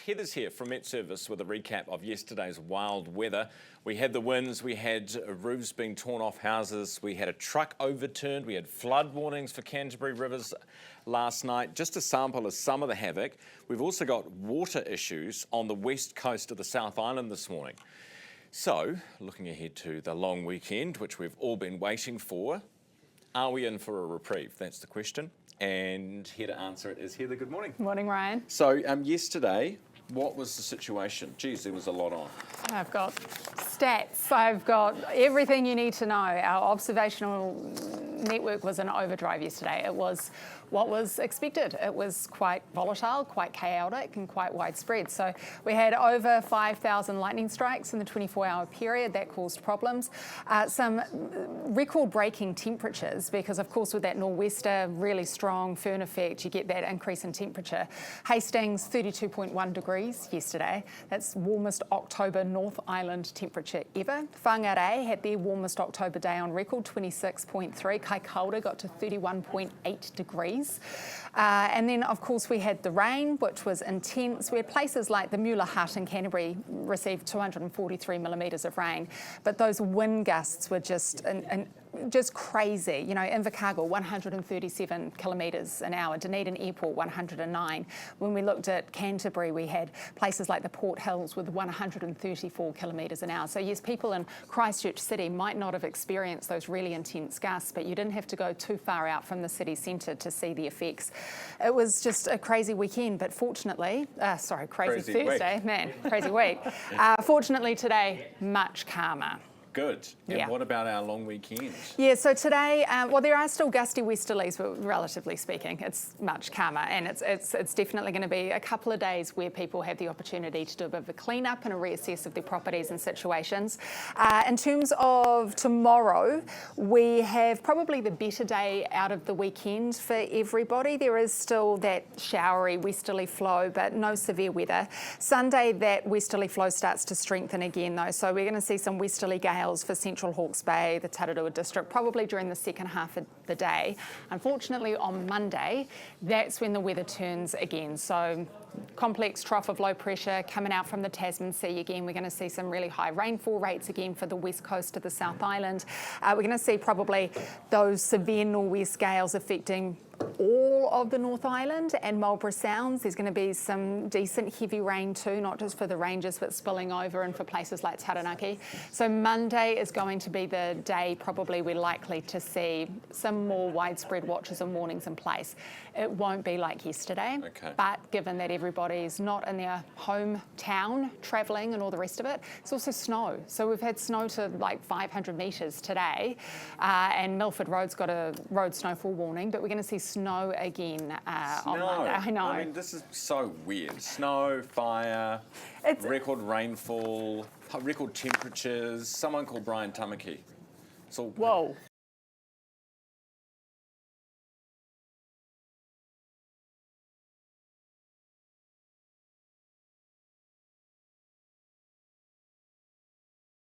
Heather's here from MetService with a recap of yesterday's wild weather. We had the winds, we had roofs being torn off houses, we had a truck overturned, we had flood warnings for Canterbury rivers last night. Just a sample of some of the havoc. We've also got water issues on the west coast of the South Island this morning. So, looking ahead to the long weekend, which we've all been waiting for, are we in for a reprieve? That's the question. And here to answer it is Heather. Good morning. Morning, Ryan. So yesterday, what was the situation? Geez, there was a lot on. I've got stats. I've got everything you need to know. Our observational network was in overdrive yesterday. It was what was expected. It was quite volatile, quite chaotic, and quite widespread. So we had over 5,000 lightning strikes in the 24-hour period. That caused problems. Some record-breaking temperatures because, of course, with that nor'wester, really strong firn effect, you get that increase in temperature. Hastings, 32.1 degrees yesterday. That's warmest October North Island temperature ever. Whangarei had their warmest October day on record, 26.3. Kaikoura got to 31.8 degrees. And then, of course, we had the rain, which was intense. We had places like the Mueller Hut in Canterbury received 243 millimetres of rain. But those wind gusts were just crazy. You know, Invercargill, 137 kilometres an hour. Dunedin Airport, 109. When we looked at Canterbury, we had places like the Port Hills with 134 kilometres an hour. So yes, people in Christchurch City might not have experienced those really intense gusts, but you didn't have to go too far out from the city centre to see the effects. It was just a crazy weekend, but fortunately, crazy Thursday, week. Man, crazy week. Fortunately today, much calmer. Good. And yeah. What about our long weekend? Yeah, so today, well, there are still gusty westerlies, but relatively speaking, it's much calmer. And it's definitely going to be a couple of days where people have the opportunity to do a bit of a clean-up and a reassess of their properties and situations. In terms of tomorrow, we have probably the better day out of the weekend for everybody. There is still that showery westerly flow, but no severe weather. Sunday, that westerly flow starts to strengthen again, though. So we're going to see some westerly gales for Central Hawke's Bay, the Tararua district, probably during the second half of the day. Unfortunately, on Monday, that's when the weather turns again. So complex trough of low pressure coming out from the Tasman Sea again. We're going to see some really high rainfall rates again for the west coast of the South Island. We're going to see probably those severe nor'west gales affecting all of the North Island and Marlborough Sounds. There's going to be some decent heavy rain too, not just for the ranges, but spilling over and for places like Taranaki. So Monday is going to be the day probably we're likely to see some more widespread watches and warnings in place. It won't be like yesterday, but given that everybody's not in their hometown travelling and all the rest of it, it's also snow. So we've had snow to like 500 metres today, and Milford Road's got a road snowfall warning, but we're going to see snow again on Monday. I know. I mean, this is so weird. Snow, fire, record rainfall, record temperatures. Someone called Brian Tamaki. Whoa.